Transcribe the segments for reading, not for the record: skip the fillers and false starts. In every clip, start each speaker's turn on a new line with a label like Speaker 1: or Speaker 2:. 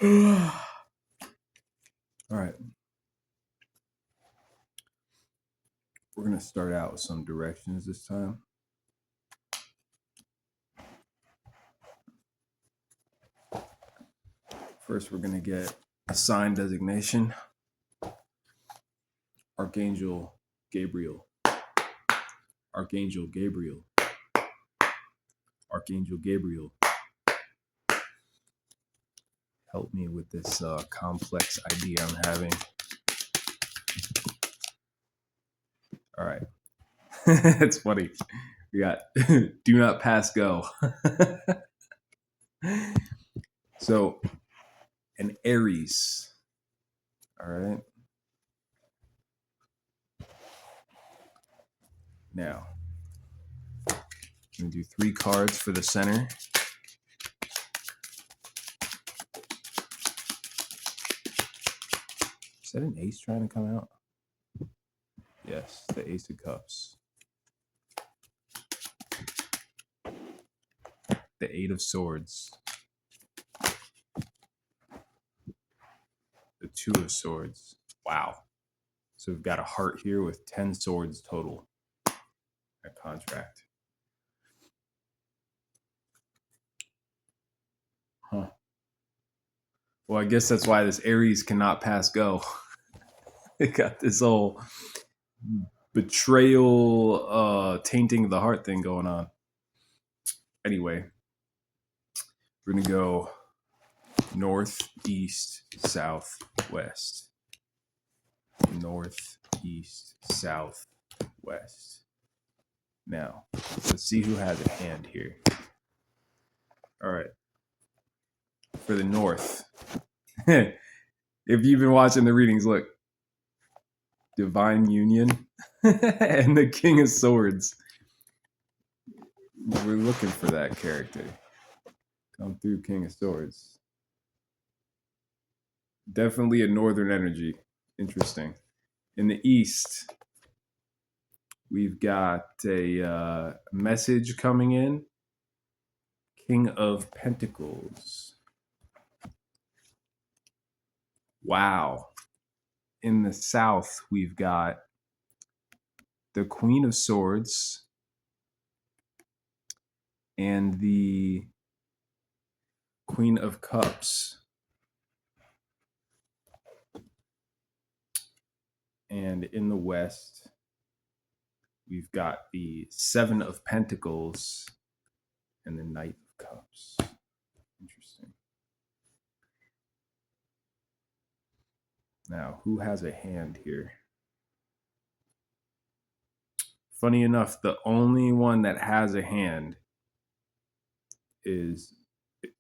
Speaker 1: All right. We're going to start out with some directions this time. First, we're going to get a sign designation. Archangel Gabriel. Archangel Gabriel. Archangel Gabriel. Help me with this complex idea I'm having. All right. It's funny. We got do not pass go. So, an Aries. All right. Now, I'm going to do 3 cards for the center. Is that an ace trying to come out? Yes, the Ace of Cups. The 8 of Swords. The 2 of Swords. Wow. So we've got a heart here with 10 swords total. A contract. Huh. Well, I guess that's why this Aries cannot pass go. It got this whole betrayal, tainting the heart thing going on. Anyway, we're going to go north, east, south, west. North, east, south, west. Now, let's see who has a hand here. All right. For the north. If you've been watching the readings, look. Divine Union and the King of Swords. We're looking for that character. Come through, King of Swords. Definitely a northern energy. Interesting. In the east, we've got a message coming in. King of Pentacles. Wow. In the south, we've got the Queen of Swords and the Queen of Cups. And in the west, we've got the 7 of Pentacles and the Knight of Cups. Interesting. Now, who has a hand here? Funny enough, the only one that has a hand it's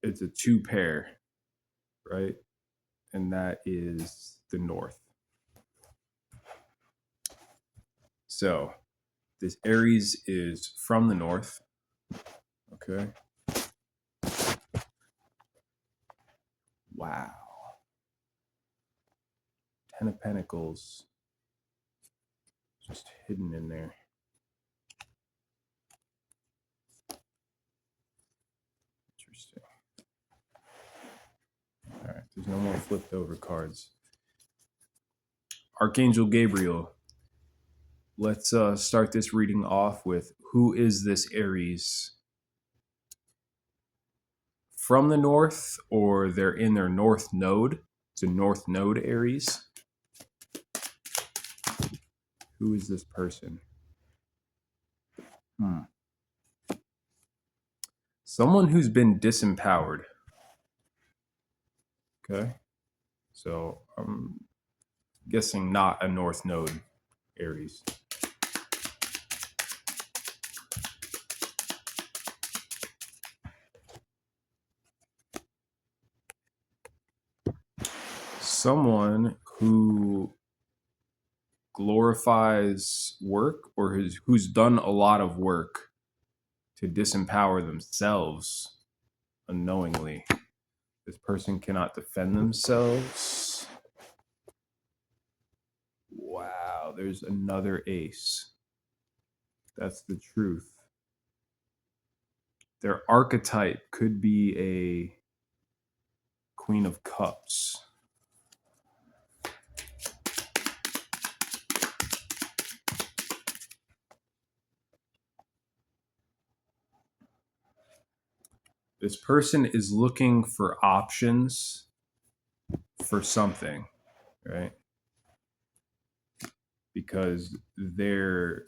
Speaker 1: a 2 pair, right? And that is the north. So, this Aries is from the north. Okay. Wow. 10 of Pentacles just hidden in there. Interesting. All right, there's no more flipped over cards. Archangel Gabriel. Let's start this reading off with, who is this Aries? From the north, or they're in their north node? It's a north node Aries. Who is this person? Someone who's been disempowered. Okay. So I'm guessing not a north node Aries. Someone who glorifies work, or who's done a lot of work to disempower themselves unknowingly. This person cannot defend themselves. Wow, there's another ace. That's the truth. Their archetype could be a Queen of Cups. This person is looking for options for something, right? Because their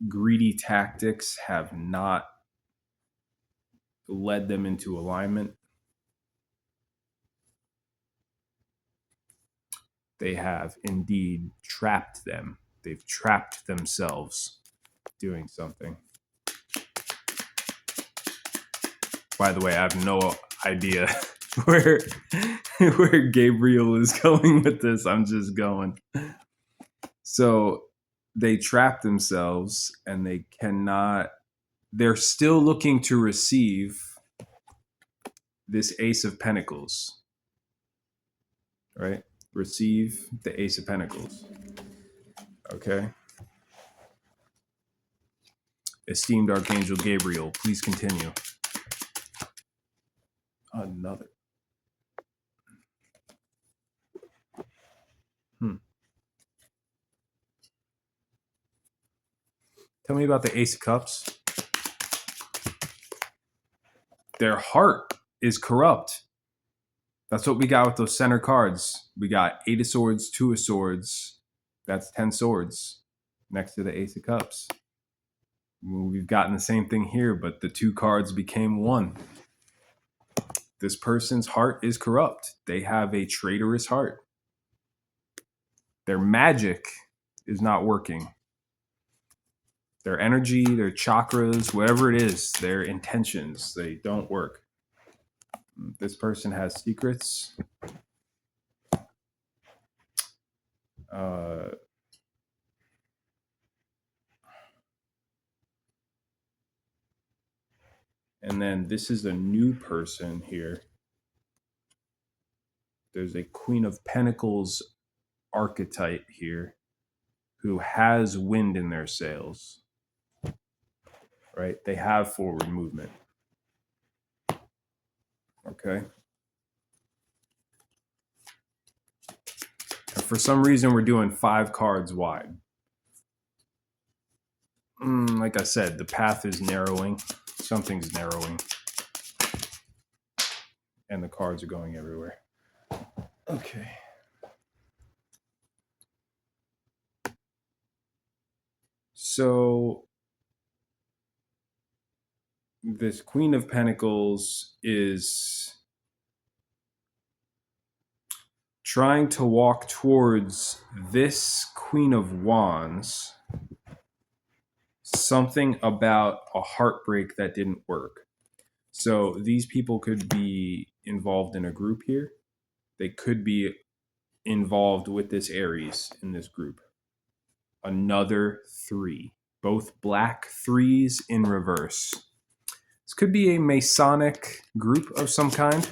Speaker 1: greedy tactics have not led them into alignment. They have indeed trapped them. They've trapped themselves doing something. By the way, I have no idea where Gabriel is going with this. I'm just going. So they trap themselves and they cannot, they're still looking to receive this Ace of Pentacles, right? Receive the Ace of Pentacles. Okay. Esteemed Archangel Gabriel, please continue. Another. Tell me about the Ace of Cups. Their heart is corrupt. That's what we got with those center cards. We got 8 of Swords, 2 of Swords. That's 10 swords next to the Ace of Cups. We've gotten the same thing here, but the 2 cards became 1. This person's heart is corrupt. They have a traitorous heart. Their magic is not working. Their energy, their chakras, whatever it is, their intentions, they don't work. This person has secrets. And then this is a new person here. There's a Queen of Pentacles archetype here who has wind in their sails, right? They have forward movement. Okay. And for some reason, we're doing 5 cards wide. Like I said, the path is narrowing. Something's narrowing. And the cards are going everywhere. Okay. So this Queen of Pentacles is trying to walk towards this Queen of Wands. Something about a heartbreak that didn't work. So these people could be involved in a group here. They could be involved with this Aries in this group. Another 3. Both black 3s in reverse. This could be a Masonic group of some kind.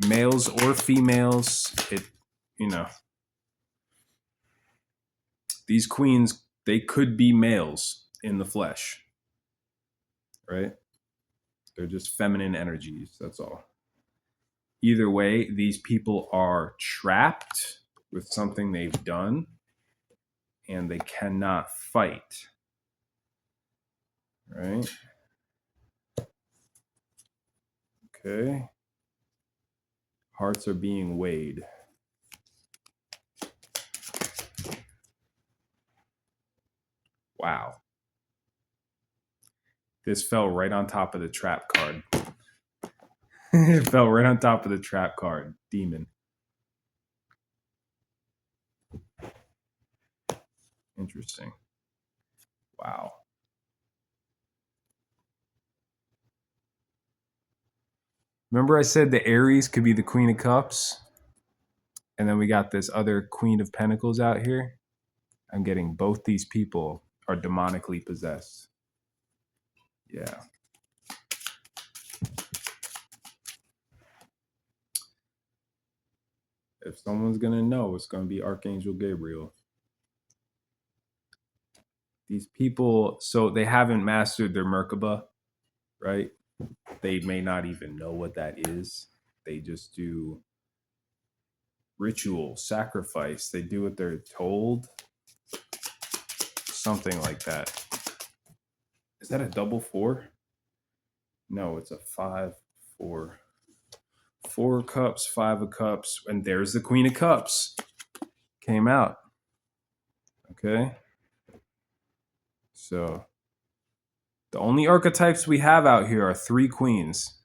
Speaker 1: Males or females. These queens, they could be males in the flesh. Right? They're just feminine energies. That's all. Either way, these people are trapped with something they've done and they cannot fight. Right? Okay. Hearts are being weighed. Wow. This fell right on top of the trap card. It fell right on top of the trap card. Demon. Interesting. Wow. Remember I said the Aries could be the Queen of Cups? And then we got this other Queen of Pentacles out here. I'm getting both these people are demonically possessed. Yeah. If someone's going to know, it's going to be Archangel Gabriel. These people, so they haven't mastered their Merkaba, right? They may not even know what that is. They just do ritual, sacrifice. They do what they're told. Something like that. Is that a double 4? No, it's a 5, 4. 4 of cups, 5 of cups, and there's the Queen of Cups. Came out. Okay. So the only archetypes we have out here are 3 queens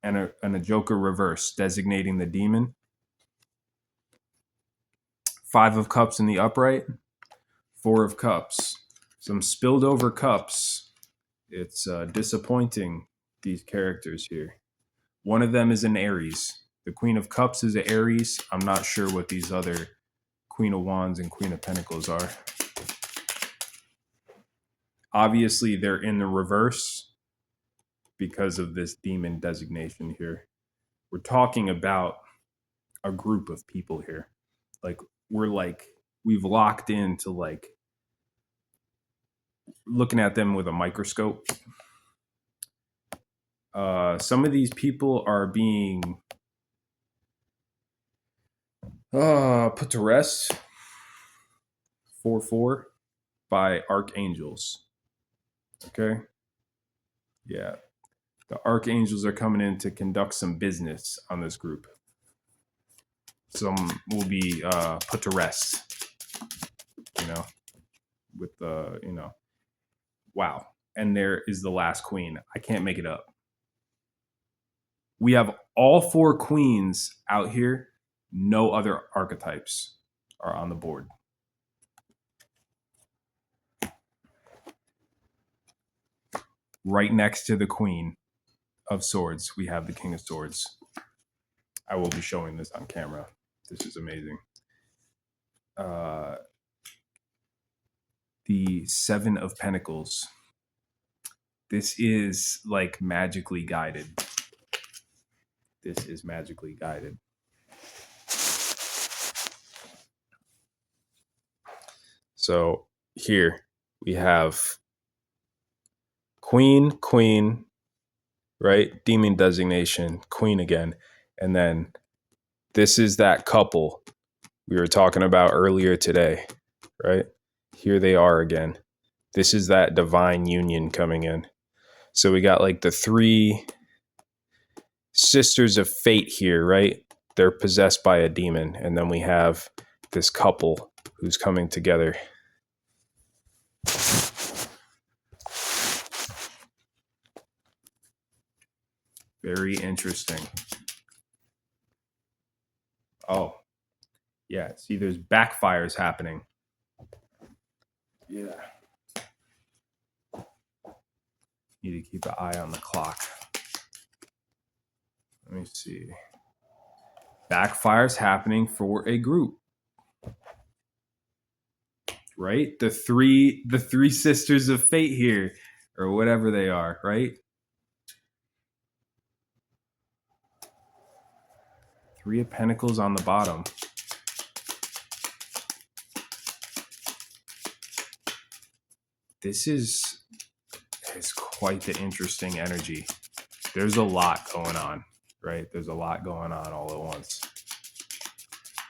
Speaker 1: and a Joker reverse designating the demon. 5 of cups in the upright, 4 of cups. Some spilled over cups. It's disappointing, these characters here. One of them is an Aries. The Queen of Cups is an Aries. I'm not sure what these other Queen of Wands and Queen of Pentacles are. Obviously, they're in the reverse because of this demon designation here. We're talking about a group of people here. Like, we've locked into looking at them with a microscope. Some of these people are being put to rest 4/4 by archangels. Okay? Yeah. The archangels are coming in to conduct some business on this group. Some will be put to rest, with wow. And there is the last queen. I can't make it up. We have all 4 queens out here. No other archetypes are on the board. Right next to the Queen of Swords, we have the King of Swords. I will be showing this on camera. This is amazing. The 7 of Pentacles. This is like magically guided. This is magically guided. So here we have Queen, right? Demon designation, Queen again. And then this is that couple we were talking about earlier today, right? Here they are again. This is that divine union coming in. So we got like the 3 sisters of fate here, right? They're possessed by a demon. And then we have this couple who's coming together. Very interesting. Oh, yeah. See, there's backfires happening. Yeah. Need to keep an eye on the clock. Let me see. Backfires happening for a group. Right? The three sisters of fate here, or whatever they are, right? 3 of Pentacles on the bottom. This is quite the interesting energy. There's a lot going on, right? There's a lot going on all at once.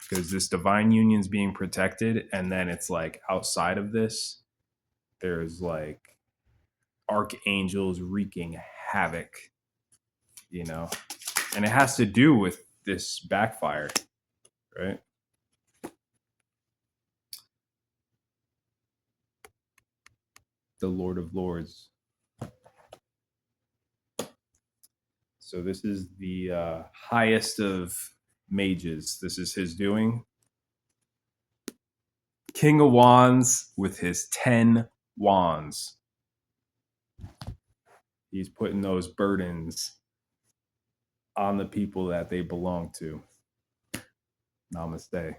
Speaker 1: Because this divine union's being protected, and then it's like outside of this, there's like archangels wreaking havoc, and it has to do with this backfire, right? The Lord of Lords. So this is the highest of mages. This is his doing. King of Wands with his 10 wands. He's putting those burdens on the people that they belong to. Namaste.